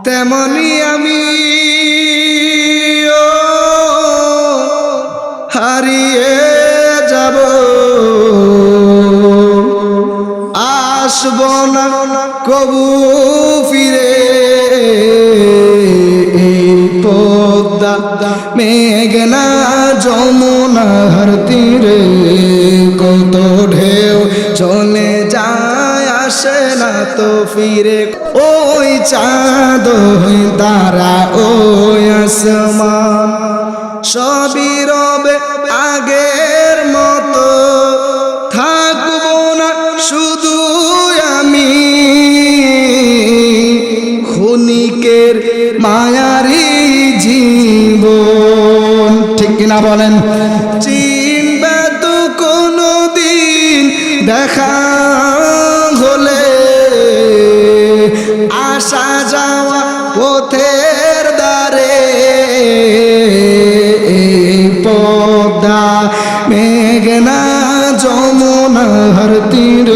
তেমনি আমি হারিয়ে যাব, আসব না কবু ফিরে। এই পদ্মা মেঘনা যমুনার তীরে কত ঢেউ চলে যায়, আসে না তো ফিরে। ওই চাঁদ ওই তারা ওই আসমান সবই রবে আগের মতো, থাকবো না শুধু আমি ক্ষণিকের মায়ারি জীবন। ঠিক কিনা বলেন? চিনবে তো কোনো দিন দেখা হলে, আসা যাওয়া পথের দ্বারে পদ্মা মেঘনা যমুনার তীরে